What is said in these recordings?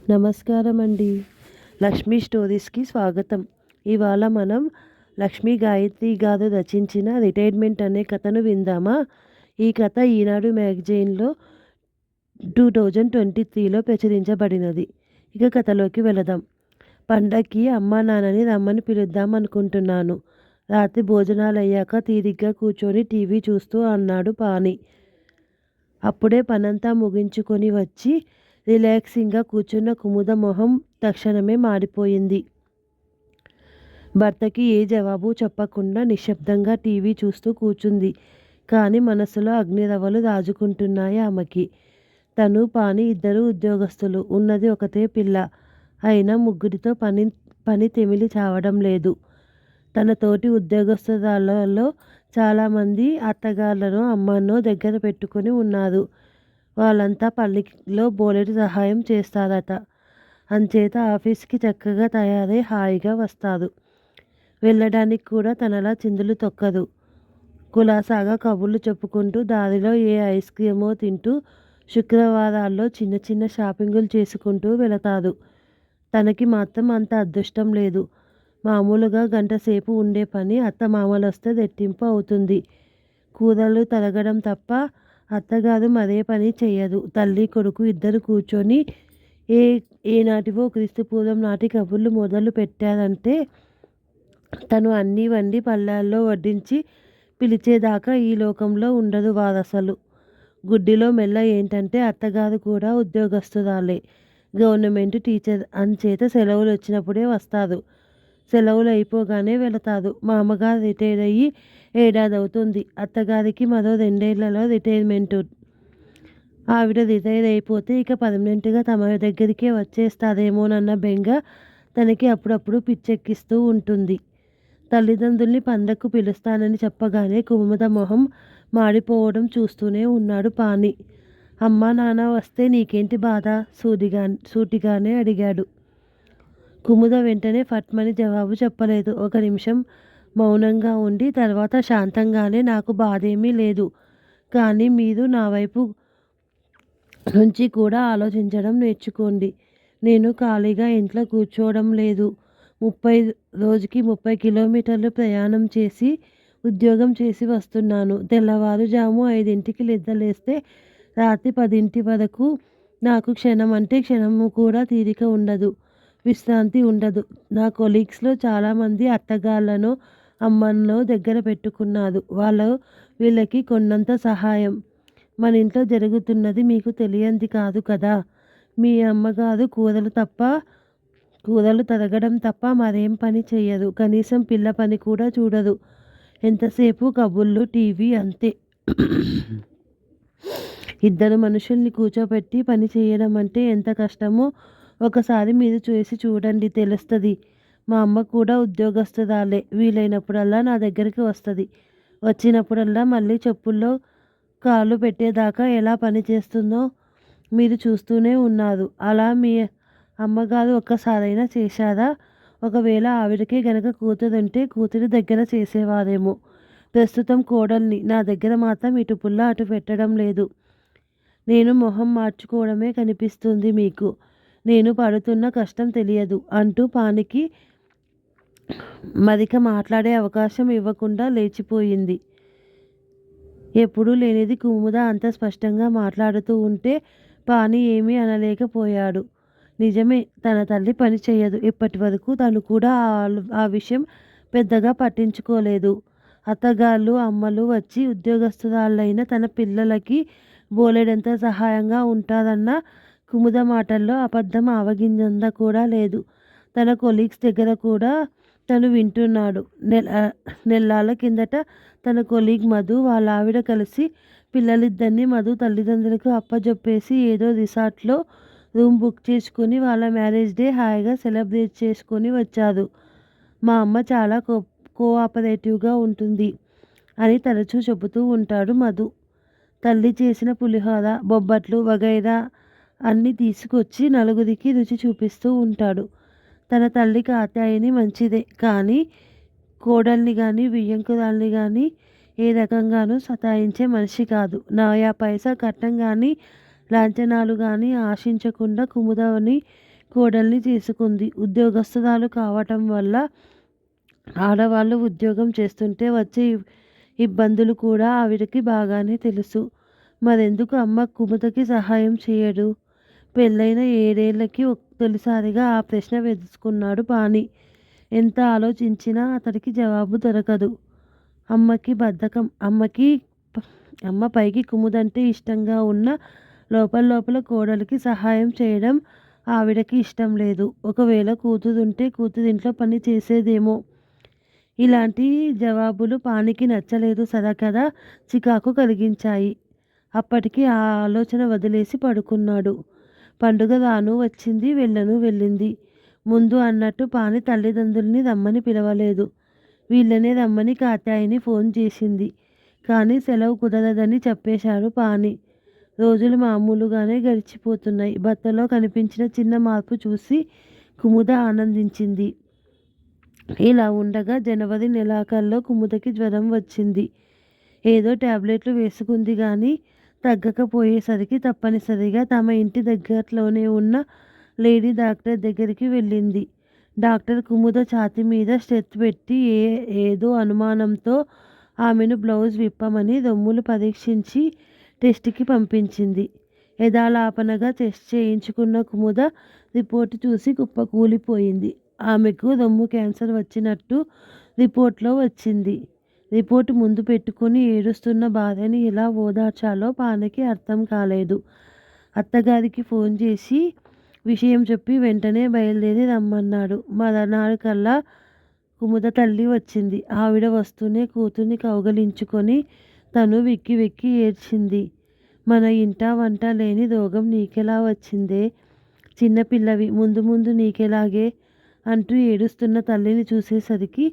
నమస్కారం అండి. లక్ష్మీ స్టోరీస్‌కి స్వాగతం. ఇవాళ మనం లక్ష్మీ గాయత్రి గారు రచించిన 'రిటైర్మెంట్' అనే కథను విందామా? ఈ కథ ఈనాడు మ్యాగజైన్‌లో 2023లో ప్రచురించబడినది. ఇక కథలోకి వెళదాం. పండక్కి అమ్మా నాన్నని రమ్మని పిలుద్దాం అనుకుంటున్నాను. రాత్రి భోజనాలయ్యాక తీరిగ్గా కూర్చొని టీవీ చూస్తూ అన్నాడు పాని. అప్పుడే పనంతా ముగించుకొని వచ్చి రిలాక్సింగ్గా కూర్చున్న కుముద మొహం తక్షణమే మాడిపోయింది. భర్తకి ఏ జవాబు చెప్పకుండా నిశ్శబ్దంగా టీవీ చూస్తూ కూర్చుంది. కానీ మనసులో అగ్నిరవ్వలు రాజుకుంటున్నాయి ఆమెకి. తను పాని ఇద్దరు ఉద్యోగస్తులు. ఉన్నది ఒకతే పిల్ల. అయినా ముగ్గురితో పని తెమిలి చావడం లేదు. తన తోటి ఉద్యోగస్తురాళ్ళలో చాలామంది అత్తగారులను అమ్మన్నో దగ్గర పెట్టుకుని ఉన్నారు. వాళ్ళంతా పల్లిలో బోలెడు సహాయం చేస్తారట. అంచేత ఆఫీస్కి చక్కగా తయారై హాయిగా వస్తారు. వెళ్ళడానికి కూడా తనలా చిందులు తొక్కదు. కులాసాగా కబుర్లు చెప్పుకుంటూ దారిలో ఏ ఐస్ క్రీమో తింటూ శుక్రవారాల్లో చిన్న చిన్న షాపింగులు చేసుకుంటూ వెళతారు. తనకి మాత్రం అంత అదృష్టం లేదు. మామూలుగా గంటసేపు ఉండే పని అత్తమామలొస్తే రెట్టింపు అవుతుంది. కూరలు తరగడం తప్ప అత్తగారు మరే పని చెయ్యదు. తల్లి కొడుకు ఇద్దరు కూర్చొని ఏనాటివో క్రీస్తుపూర్వం నాటి కబుర్లు మొదలు పెట్టారంటే తను అన్నీ వండి పళ్ళాల్లో వడ్డించి పిలిచేదాకా ఈ లోకంలో ఉండదు వారసలు. గుడ్డిలో మెల్ల ఏంటంటే అత్తగారు కూడా ఉద్యోగస్తురాలే. Government teacher. అంచేత సెలవులు వచ్చినప్పుడే వస్తారు. సెలవులు అయిపోగానే వెళతారు. మా అమ్మగారు రిటైర్ అయ్యి ఏడాది అవుతుంది. అత్తగారికి మరో 2 ఏళ్లలో రిటైర్మెంటు. ఆవిడ రిటైర్ అయిపోతే ఇక పర్మనెంట్గా తమ దగ్గరికే వచ్చేస్తారేమోనన్న బెంగ తనకి అప్పుడప్పుడు పిచ్చెక్కిస్తూ ఉంటుంది. తల్లిదండ్రుల్ని పండక్కు పిలుస్తానని చెప్పగానే కుముద మొహం మాడిపోవడం చూస్తూనే ఉన్నాడు పాని. అమ్మా నాన్న వస్తే నీకేంటి బాధ? సూటిగానే అడిగాడు. కుముద వెంటనే ఫట్మని జవాబు చెప్పలేదు. ఒక నిమిషం మౌనంగా ఉండి తర్వాత శాంతంగానే నాకు బాధేమీ లేదు. కానీ మీరు నా వైపు నుంచి కూడా ఆలోచించడం నేర్చుకోండి. నేను ఖాళీగా ఇంట్లో కూర్చోవడం లేదు. రోజుకి 30 కిలోమీటర్లు ప్రయాణం చేసి ఉద్యోగం చేసి వస్తున్నాను. తెల్లవారుజాము 5ంటికి నిద్రలేస్తే రాత్రి 10 వరకు నాకు క్షణం అంటే క్షణము కూడా తీరిక ఉండదు. విశ్రాంతి ఉండదు. నా కొలీగ్స్లో చాలామంది అత్తగాళ్ళనో అమ్మన్నో దగ్గర పెట్టుకున్నారు. వీళ్ళకి కొన్నంత సహాయం. మన ఇంట్లో జరుగుతున్నది మీకు తెలియంది కాదు కదా. మీ అమ్మగారు కూరలు తరగడం తప్ప మరేం పని చెయ్యదు. కనీసం పిల్ల పని కూడా చూడదు. ఎంతసేపు కబుర్లు, టీవీ అంతే. ఇద్దరు మనుషుల్ని కూర్చోపెట్టి పని చేయడం అంటే ఎంత కష్టమో ఒకసారి మీరు చేసి చూడండి, తెలుస్తుంది. మా అమ్మ కూడా ఉద్యోగస్తురాలే. వీలైనప్పుడల్లా నా దగ్గరికి వస్తుంది. వచ్చినప్పుడల్లా మళ్ళీ చెప్పుల్లో కాళ్ళు పెట్టేదాకా ఎలా పని చేస్తుందో మీరు చూస్తూనే ఉన్నారు. అలా మీ అమ్మగారు ఒక్కసారైనా చేశారా? ఒకవేళ ఆవిడకే గనక కూతురుంటే కూతురి దగ్గర చేసేవారేమో. ప్రస్తుతం కోడల్ని. నా దగ్గర మాత్రం ఇటు పుల్ల అటు పెట్టడం లేదు. నేను మొహం మార్చుకోవడమే కనిపిస్తుంది మీకు. నేను పడుతున్న కష్టం తెలియదు అంటూ పానికి మరిక మాట్లాడే అవకాశం ఇవ్వకుండా లేచిపోయింది. ఎప్పుడూ లేనిది కుముద అంత స్పష్టంగా మాట్లాడుతూ ఉంటే పాని ఏమీ అనలేకపోయాడు. నిజమే, తన తల్లి పని చెయ్యదు. ఇప్పటి వరకు తను కూడా ఆ విషయం పెద్దగా పట్టించుకోలేదు. అత్తగాళ్ళు అమ్మలు వచ్చి ఉద్యోగస్తురాళ్ళైన తన పిల్లలకి బోలెడంత సహాయంగా ఉంటారన్న కుముద మాటల్లో అబద్ధం ఆవగింజంత కూడా లేదు. తన కొలీగ్స్ దగ్గర కూడా తను వింటున్నాడు. నెల్లాళ్ళ కిందట తన కొలీగ్ మధు వాళ్ళ ఆవిడ కలిసి పిల్లలిద్దరినీ మధు తల్లిదండ్రులకు అప్పజెప్పేసి ఏదో రిసార్ట్లో రూమ్ బుక్ చేసుకుని వాళ్ళ మ్యారేజ్ డే హాయిగా సెలబ్రేట్ చేసుకొని వచ్చారు. మా అమ్మ చాలా కోఆపరేటివ్గా ఉంటుంది అని తరచూ చెబుతూ ఉంటాడు మధు. తల్లి చేసిన పులిహోర, బొబ్బట్లు వగైరా అన్నీ తీసుకొచ్చి నలుగురికి రుచి చూపిస్తూ ఉంటాడు. తన తల్లి కాత్యాయని మంచిదే, కానీ కోడల్ని కానీ బియ్యంకురాల్ని కానీ ఏ రకంగానూ సతాయించే మనిషి కాదు. నయా పైసా కట్నం కానీ లాంఛనాలు కానీ ఆశించకుండా కుముదవని కోడల్ని చేసుకుంది. ఉద్యోగస్తురాలు కావటం వల్ల ఆడవాళ్ళు ఉద్యోగం చేస్తుంటే వచ్చే ఇబ్బందులు కూడా ఆవిడకి బాగానే తెలుసు. మరెందుకు అమ్మ కుముదకి సహాయం చేయడు? పెళ్ళైన 7 ఏళ్లకి తొలిసారిగా ఆ ప్రశ్న వేసుకున్నాడు పాణి. ఎంత ఆలోచించినా అతడికి జవాబు దొరకదు. అమ్మకి బద్ధకం. అమ్మ పైకి కుముదంటే ఇష్టంగా ఉన్న లోపల కోడలికి సహాయం చేయడం ఆవిడకి ఇష్టం లేదు. ఒకవేళ కూతురుంటే కూతురింట్లో పని చేసేదేమో. ఇలాంటి జవాబులు పానికి నచ్చలేదు కదా, చికాకు కలిగించాయి. అప్పటికి ఆ ఆలోచన వదిలేసి పడుకున్నాడు. పండుగ రాను వచ్చింది, వెళ్ళను వెళ్ళింది. ముందు అన్నట్టు పాని తల్లిదండ్రుల్ని రమ్మని పిలవలేదు. వీళ్ళనే రమ్మని కాత్యాయిని ఫోన్ చేసింది. కానీ సెలవు కుదరదని చెప్పేశాడు పాని. రోజులు మామూలుగానే గడిచిపోతున్నాయి. భర్తలో కనిపించిన చిన్న మార్పు చూసి కుముద ఆనందించింది. ఇలా ఉండగా జనవరి నెలాఖరులో కుముదకి జ్వరం వచ్చింది. ఏదో టాబ్లెట్లు వేసుకుంది కానీ తగ్గకపోయేసరికి తప్పనిసరిగా తమ ఇంటి దగ్గరలోనే ఉన్న లేడీ డాక్టర్ దగ్గరికి వెళ్ళింది. డాక్టర్ కుముద ఛాతీ మీద స్టెత్ పెట్టి ఏదో అనుమానంతో ఆమెను బ్లౌజ్ విప్పమని రొమ్ములు పరీక్షించి టెస్ట్కి పంపించింది. యథాలాపనగా టెస్ట్ చేయించుకున్న కుముద రిపోర్టు చూసి కుప్పకూలిపోయింది. ఆమెకు రొమ్ము క్యాన్సర్ వచ్చినట్టు రిపోర్ట్లో వచ్చింది. రిపోర్టు ముందు పెట్టుకుని ఏడుస్తున్న భార్యని ఎలా ఓదార్చాలో పానికి అర్థం కాలేదు. అత్తగారికి ఫోన్ చేసి విషయం చెప్పి వెంటనే బయలుదేరి రమ్మన్నాడు. మర్నాడు కల్లా కుముద తల్లి వచ్చింది. ఆవిడ వస్తూనే కూతుర్ని కౌగలించుకొని తను వెక్కి వెక్కి ఏడ్చింది. మన ఇంట వంట లేని రోగం నీకెలా వచ్చిందే? చిన్నపిల్లవి, ముందు ముందు నీకెలాగే అంటూ ఏడుస్తున్న తల్లిని చూసేసరికి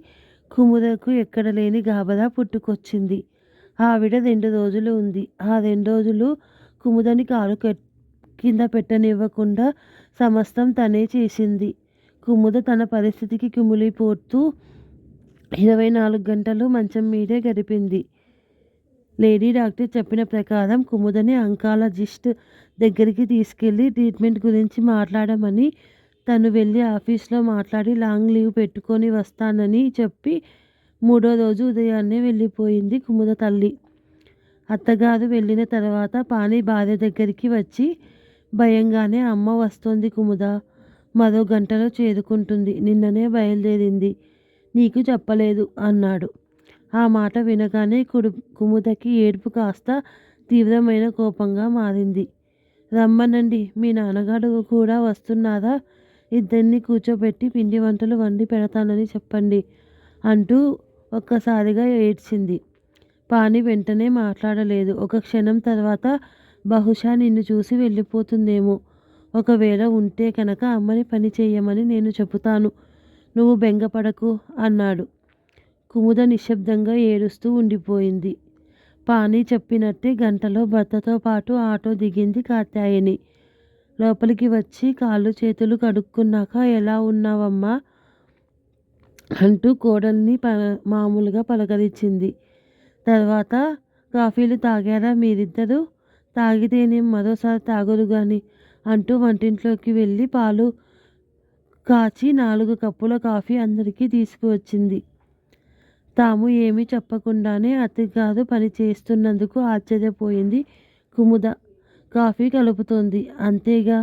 కుముదకు ఎక్కడ లేని గాబరా పుట్టుకొచ్చింది. ఆవిడ 2 రోజులు ఉంది. ఆ 2 రోజులు కుముదని కాలు కింద పెట్టనివ్వకుండా సమస్తం తనే చేసింది. కుముద తన పరిస్థితికి కుమిలిపోతూ 24 గంటలు మంచం మీదే గడిపింది. లేడీ డాక్టర్ చెప్పిన ప్రకారం కుముదని ఆంకాలజిస్ట్ దగ్గరికి తీసుకెళ్లి ట్రీట్మెంట్ గురించి మాట్లాడమని, తను వెళ్ళి ఆఫీస్లో మాట్లాడి లాంగ్ లీవ్ పెట్టుకొని వస్తానని చెప్పి 3వ రోజు ఉదయాన్నే వెళ్ళిపోయింది కుముద తల్లి. అత్తగారు వెళ్ళిన తర్వాత పాని భార్య దగ్గరికి వచ్చి భయంగానే, అమ్మ వస్తోంది కుముద, మరో గంటలో చేరుకుంటుంది, నిన్ననే బయలుదేరింది, నీకు చెప్పలేదు అన్నాడు. ఆ మాట వినగానే కుముదకి ఏడుపు కాస్త తీవ్రమైన కోపంగా మారింది. రమ్మనండి, మీ నాన్నగారు కూడా వస్తున్నారా? ఇద్దరిని కూర్చోబెట్టి పిండి వంటలు వండి పెడతానని చెప్పండి అంటూ ఒక్కసారిగా ఏడ్చింది. పాని వెంటనే మాట్లాడలేదు. ఒక క్షణం తర్వాత, బహుశా నిన్ను చూసి వెళ్ళిపోతుందేమో. ఒకవేళ ఉంటే కనుక అమ్మని పని చేయమని నేను చెబుతాను, నువ్వు బెంగపడకు అన్నాడు. కుముద నిశ్శబ్దంగా ఏడుస్తూ ఉండిపోయింది. పాని చెప్పినట్టే గంటలో భర్తతో పాటు ఆటో దిగింది కాత్యాయని. లోపలికి వచ్చి కాళ్ళు చేతులు కడుక్కున్నాక, ఎలా ఉన్నావమ్మా అంటూ కోడల్ని మామూలుగా పలకరించింది. తర్వాత, కాఫీలు తాగారా మీరిద్దరూ? తాగితేనేం, మరోసారి తాగరు గాని అంటూ వంటింట్లోకి వెళ్ళి పాలు కాచి 4 కప్పుల కాఫీ అందరికీ తీసుకువచ్చింది. తాము ఏమీ చెప్పకుండానే అత్తగారు పని చేస్తున్నందుకు ఆశ్చర్యపోయింది కుముద. కాఫీ కలుపుతోంది, అంతేగా,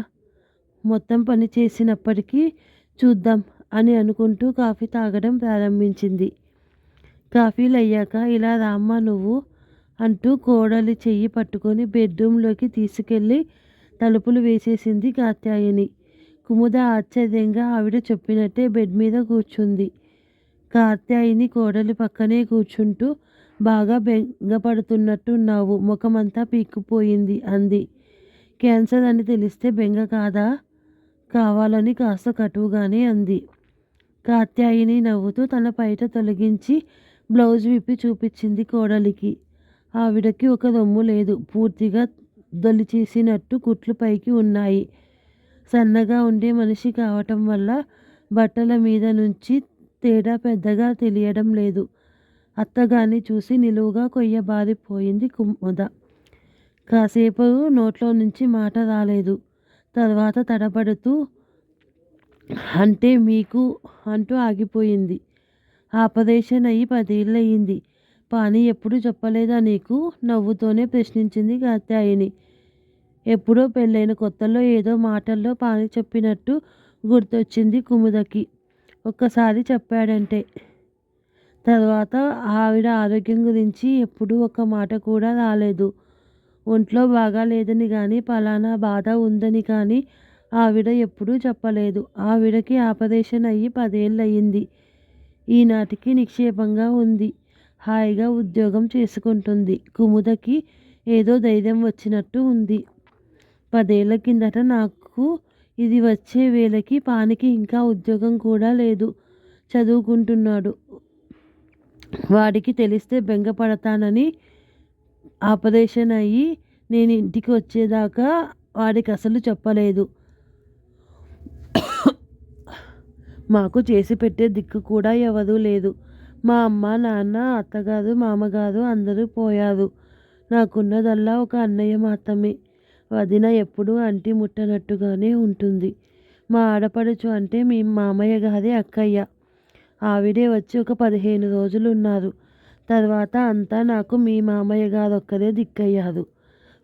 మొత్తం పని చేసినప్పటికీ చూద్దాం అని అనుకుంటూ కాఫీ తాగడం ప్రారంభించింది. కాఫీలయ్యాక, ఇలా రామ్మా నువ్వు అంటూ కోడలి చెయ్యి పట్టుకొని బెడ్రూంలోకి తీసుకెళ్ళి తలుపులు వేసేసింది కాత్యాయని. కుముద ఆశ్చర్యంగా ఆవిడ చెప్పినట్టే బెడ్ మీద కూర్చుంది. కాత్యాయని కోడలి పక్కనే కూర్చుంటూ, బాగా బెంగపడుతున్నట్టున్నావు, ముఖమంతా పీక్కుపోయింది అంది. క్యాన్సర్ అని తెలిస్తే బెంగ కాదా? కావాలని కాస్త కటువుగానే అంది. కాత్యాయని నవ్వుతూ తన పైట తొలగించి బ్లౌజ్ విప్పి చూపించింది కోడలికి. ఆవిడకి ఒక రొమ్ము లేదు, పూర్తిగా దొలిచేసినట్టు కుట్లు పైకి ఉన్నాయి. సన్నగా ఉండే మనిషి కావటం వల్ల బట్టల మీద నుంచి తేడా పెద్దగా తెలియడం లేదు. అత్తగారిని చూసి నిలువుగా కొయ్యబారిపోయింది కుముద. కాసేపు నోట్లో నుంచి మాట రాలేదు. తర్వాత తడబడుతూ, అంటే మీకు అంటూ ఆగిపోయింది. ఆపరేషన్ అయ్యి 10 ఏళ్ళయింది. పానీ ఎప్పుడూ చెప్పలేదా నీకు? నవ్వుతూనే ప్రశ్నించింది కాత్యాయని. ఎప్పుడో పెళ్ళైన కొత్తల్లో ఏదో మాటల్లో పానీ చెప్పినట్టు గుర్తొచ్చింది కుముదకి. ఒక్కసారి చెప్పాడంటే. తర్వాత ఆవిడ ఆరోగ్యం గురించి ఎప్పుడూ ఒక్క మాట కూడా రాలేదు. ఒంట్లో బాగాలేదని గానీ, పలానా బాధ ఉందని కానీ ఆవిడ ఎప్పుడూ చెప్పలేదు. ఆవిడకి ఆపరేషన్ అయ్యి 10 ఏళ్ళయింది. ఈనాటికి నిక్షేపంగా ఉంది. హాయిగా ఉద్యోగం చేసుకుంటుంది. కుముదకి ఏదో ధైర్యం వచ్చినట్టు ఉంది. 10 ఏళ్ల కిందట నాకు ఇది వచ్చే వేళకి పానికి ఇంకా ఉద్యోగం కూడా లేదు. చదువుకుంటున్నాడు. వాడికి తెలిస్తే బెంగపడతానని ఆపరేషన్ అయ్యి నేను ఇంటికి వచ్చేదాకా వాడికి అసలు చెప్పలేదు. మాకు చేసి పెట్టే దిక్కు కూడా ఎవరూ లేదు. మా అమ్మ, నాన్న, అత్తగారు, మామగారు అందరూ పోయారు. నాకున్నదల్లా ఒక అన్నయ్య మాత్రమే. వదిన ఎప్పుడూ అంటి ముట్టనట్టుగానే ఉంటుంది. మా ఆడపడుచు అంటే మీ మామయ్య గారి అక్కయ్య. ఆవిడే వచ్చి ఒక 15 రోజులున్నారు. తర్వాత అంతా నాకు మీ మామయ్య గారొక్కరే దిక్కయ్యారు.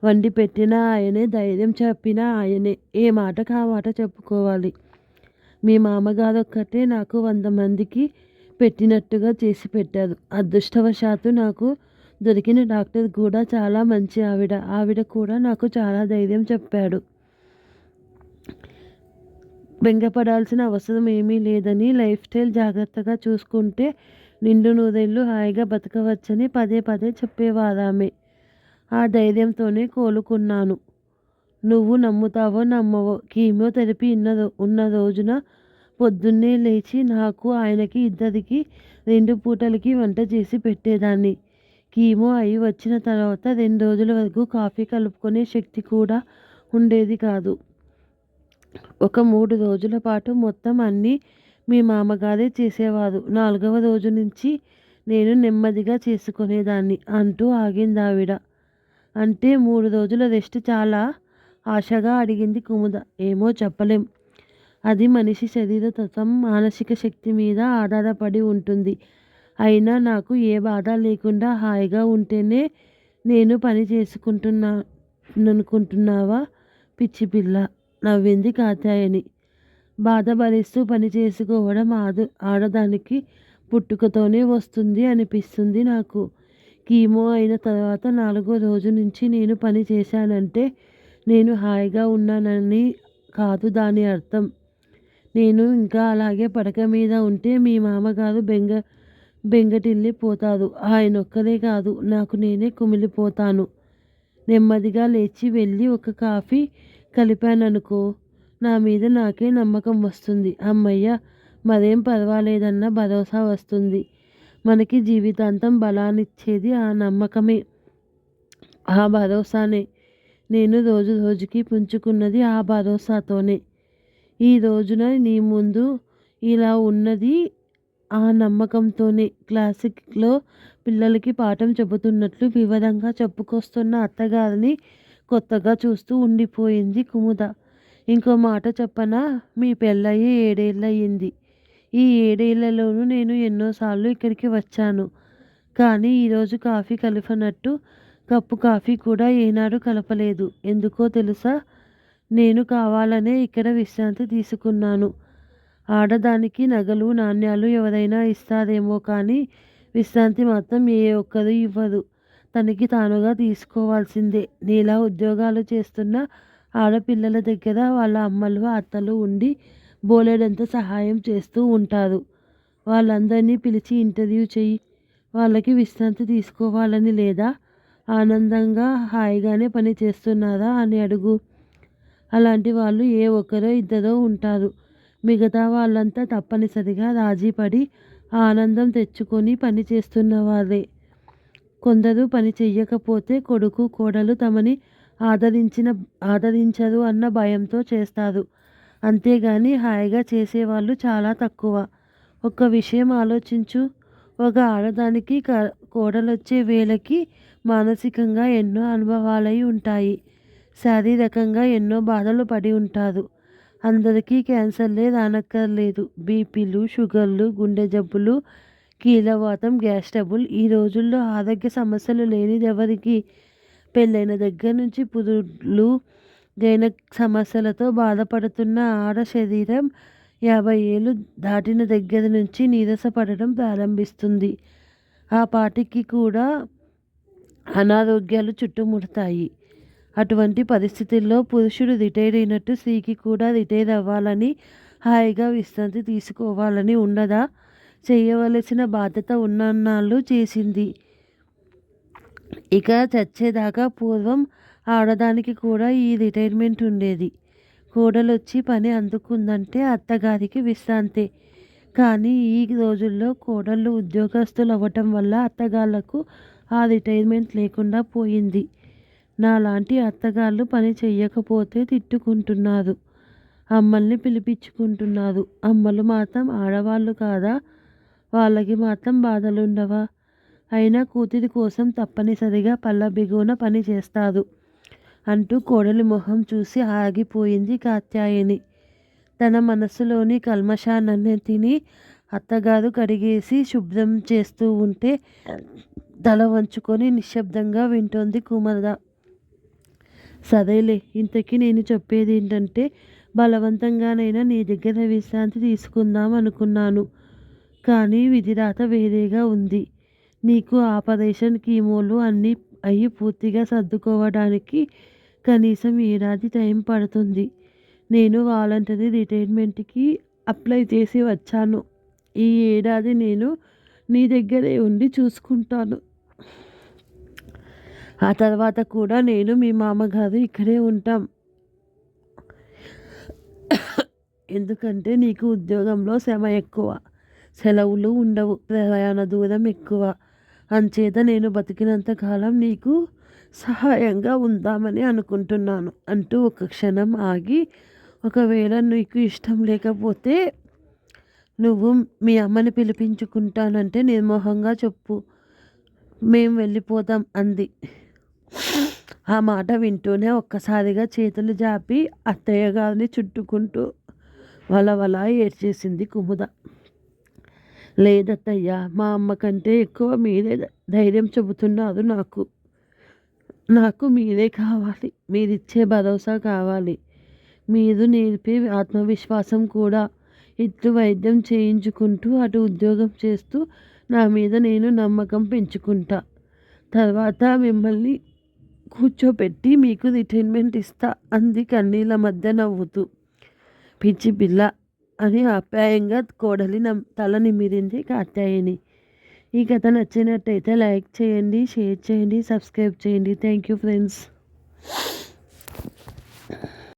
వండి పెట్టినా ఆయనే, ధైర్యం చెప్పినా ఆయనే. ఏ మాటకు ఆ మాట చెప్పుకోవాలి. మీ మామగారొక్కటే నాకు 100 మందికి పెట్టినట్టుగా చేసి పెట్టారు. అదృష్టవశాత్తు నాకు దొరికిన డాక్టర్ కూడా చాలా మంచి ఆవిడ. ఆవిడ కూడా నాకు చాలా ధైర్యం చెప్పాడు. బెంగపడాల్సిన అవసరం ఏమీ లేదని, లైఫ్ స్టైల్ జాగ్రత్తగా చూసుకుంటే నిండు నూరేళ్లు హాయిగా బతకవచ్చని పదే పదే చెప్పేవారామె. ఆ ధైర్యంతోనే కోలుకున్నాను. నువ్వు నమ్ముతావో నమ్మవో, కీమోథెరపీ ఉన్న రోజున పొద్దున్నే లేచి నాకు, ఆయనకి ఇద్దరికి 2 పూటలకి వంట చేసి పెట్టేదాన్ని. కీమో అయి వచ్చిన తర్వాత 2 రోజుల వరకు కాఫీ కలుపుకునే శక్తి కూడా ఉండేది కాదు. ఒక 3 రోజుల పాటు మొత్తం అన్నీ మీ మామగారే చేసేవారు. 4వ రోజు నుంచి నేను నెమ్మదిగా చేసుకునేదాన్ని అంటూ ఆగిందావిడ. అంటే 3 రోజుల రెస్ట్ చాలా? ఆశగా అడిగింది కుముద. ఏమో చెప్పలేం. అది మనిషి శరీర తత్వం, మానసిక శక్తి మీద ఆధారపడి ఉంటుంది. అయినా నాకు ఏ బాధ లేకుండా హాయిగా ఉంటేనే నేను పని చేసుకుంటున్నానుకుంటున్నావా పిచ్చిపిల్ల? నవ్వింది కాత్యాయని. బాధ భరిస్తూ పని చేసుకోవడం ఆడదానికి పుట్టుకతోనే వస్తుంది అనిపిస్తుంది నాకు. కీమో అయిన తర్వాత 4వ రోజు నుంచి నేను పని చేశానంటే నేను హాయిగా ఉన్నానని కాదు దాని అర్థం. నేను ఇంకా అలాగే పడక మీద ఉంటే మీ మామగారు బెంగటిల్లిపోతారు. ఆయనొక్కరే కాదు, నాకు నేనే కుమిలిపోతాను. నెమ్మదిగా లేచి వెళ్ళి ఒక కాఫీ కలిపాననుకో, నా మీద నాకే నమ్మకం వస్తుంది. అమ్మయ్య, మరేం పర్వాలేదన్న భరోసా వస్తుంది. మనకి జీవితాంతం బలాన్నిచ్చేది ఆ నమ్మకమే, ఆ భరోసానే. నేను రోజు రోజుకి పుంజుకున్నది ఆ భరోసాతోనే. ఈ రోజున నీ ముందు ఇలా ఉన్నది ఆ నమ్మకంతోనే. క్లాసిక్లో పిల్లలకి పాఠం చెబుతున్నట్లు వివరంగా చెప్పుకొస్తున్న అత్తగారిని కొత్తగా చూస్తూ ఉండిపోయింది కుముద. ఇంకో మాట చెప్పనా? మీ పెళ్ళయి 7 ఏళ్ళయింది. ఈ 7 ఏళ్లలోనూ నేను ఎన్నోసార్లు ఇక్కడికి వచ్చాను. కానీ ఈరోజు కాఫీ కలపనట్టు కప్పు కాఫీ కూడా ఏనాడు కలపలేదు. ఎందుకో తెలుసా? నేను కావాలనే ఇక్కడ విశ్రాంతి తీసుకున్నాను. ఆడదానికి నగలు, నాణ్యాలు ఎవరైనా ఇస్తారేమో కానీ విశ్రాంతి మాత్రం ఏ ఒక్కరూ ఇవ్వరు. తనకి తానుగా తీసుకోవాల్సిందే. నీలా ఉద్యోగాలు చేస్తున్న ఆడపిల్లల దగ్గర వాళ్ళ అమ్మలు, అత్తలు ఉండి బోలెడంత సహాయం చేస్తూ ఉంటారు. వాళ్ళందరినీ పిలిచి ఇంటర్వ్యూ చెయ్యి. వాళ్ళకి విశ్రాంతి తీసుకోవాలని లేదా? ఆనందంగా హాయిగానే పని చేస్తున్నారా అని అడుగు. అలాంటి వాళ్ళు ఏ ఒక్కరో ఇద్దరో ఉంటారు. మిగతా వాళ్ళంతా తప్పనిసరిగా రాజీపడి ఆనందం తెచ్చుకొని పని చేస్తున్నవారే. కొందరు పని చెయ్యకపోతే కొడుకు, కోడలు తమని ఆదరించరు అన్న భయంతో చేస్తారు. అంతేగాని హాయిగా చేసేవాళ్ళు చాలా తక్కువ. ఒక్క విషయం ఆలోచించు. ఒక ఆడదానికి కోడలొచ్చే వేళకి మానసికంగా ఎన్నో అనుభవాలై ఉంటాయి. శారీరకంగా ఎన్నో బాధలు పడి ఉంటారు. అందరికీ క్యాన్సర్లే రానక్కర్లేదు. బీపీలు, షుగర్లు, గుండె జబ్బులు, కీళ్ళవాతం, గ్యాస్ ట్రబుల్. ఈ రోజుల్లో ఆరోగ్య సమస్యలు లేనిదెవరికి? పెళ్ళైన దగ్గర నుంచి పురుళ్ళు, గైనక్ సమస్యలతో బాధపడుతున్న ఆడ శరీరం 50 ఏళ్ళు దాటిన దగ్గర నుంచి నీరసపడడం ప్రారంభిస్తుంది. ఆ పాటికి కూడా అనారోగ్యాలు చుట్టుముడతాయి. అటువంటి పరిస్థితుల్లో పురుషుడు రిటైర్ అయినట్టు స్త్రీకి కూడా రిటైర్ అవ్వాలని, హాయిగా విశ్రాంతి తీసుకోవాలని ఉండదా? చేయవలసిన బాధ్యత ఉన్నన్నాళ్ళు చేసింది. ఇక చచ్చేదాకా. పూర్వం ఆడదానికి కూడా ఈ రిటైర్మెంట్ ఉండేది. కోడలొచ్చి పని అందుకుందంటే అత్తగారికి విశ్రాంతే. కానీ ఈ రోజుల్లో కోడళ్ళు ఉద్యోగస్తులు అవ్వటం వల్ల అత్తగాళ్లకు ఆ రిటైర్మెంట్ లేకుండా పోయింది. నాలాంటి అత్తగాళ్ళు పని చెయ్యకపోతే తిట్టుకుంటున్నారు. అమ్మల్ని పిలిపించుకుంటున్నారు. అమ్మలు మాత్రం ఆడవాళ్ళు కాదా? వాళ్ళకి మాత్రం బాధలుండవా? అయినా కూతురి కోసం తప్పనిసరిగా పళ్ళ బిగువున పని చేస్తారు అంటూ కోడలి మొహం చూసి ఆగిపోయింది కాత్యాయని. తన మనస్సులోని కల్మషాన్నిటిని అత్తగారు కడిగేసి శుభ్రం చేస్తూ ఉంటే తల వంచుకొని నిశ్శబ్దంగా వింటోంది కుమర. సరేలే, ఇంతకీ నేను చెప్పేది ఏంటంటే, బలవంతంగానైనా నీ దగ్గర విశ్రాంతి తీసుకుందాం అనుకున్నాను. కానీ విధిరాత వేరేగా ఉంది. నీకు ఆపరేషన్, కీమోలు అన్నీ అయ్యి పూర్తిగా సర్దుకోవడానికి కనీసం ఏడాది టైం పడుతుంది. నేను వాలంటరీ రిటైర్మెంట్కి అప్లై చేసి వచ్చాను. ఈ ఏడాది నేను నీ దగ్గరే ఉండి చూసుకుంటాను. ఆ తర్వాత కూడా నేను మీ మామగారు ఇక్కడే ఉంటాం. ఎందుకంటే నీకు ఉద్యోగంలో శ్రమ ఎక్కువ, సెలవులు ఉండవు, ప్రయాణ దూరం ఎక్కువ. అంచేత నేను బతికినంత కాలం నీకు సహాయంగా ఉందామని అనుకుంటున్నాను అంటూ ఒక క్షణం ఆగి, ఒకవేళ నీకు ఇష్టం లేకపోతే నువ్వు మీ అమ్మని పిలిపించుకుంటానంటే నిర్మోహంగా చెప్పు, మేం వెళ్ళిపోతాం అంది. ఆ మాట వింటూనే ఒక్కసారిగా చేతులు జాపి అత్తయ్య గారిని చుట్టుకుంటూ వలవలా ఏడ్చేసింది కుముద. లేదత్తయ్య, మా అమ్మ కంటే ఎక్కువ మీరే ధైర్యం చెబుతున్నారు. నాకు మీరే కావాలి. మీరిచ్చే భరోసా కావాలి. మీరు నేర్పే ఆత్మవిశ్వాసం కూడా. ఇటు వైద్యం చేయించుకుంటూ అటు ఉద్యోగం చేస్తూ నా మీద నేను నమ్మకం పెంచుకుంటా. తర్వాత మిమ్మల్ని కూర్చోపెట్టి మీకు రిటైర్మెంట్ ఇస్తా అంది కన్నీళ్ళ మధ్య నవ్వుతూ. పిచ్చి పిల్ల అని ఆప్యాయంగా కోడలి తల నిమిరింది కాత్యాయని. ఈ కథ నచ్చినట్టయితే లైక్ చేయండి, షేర్ చేయండి, సబ్స్క్రైబ్ చేయండి. Thank you friends.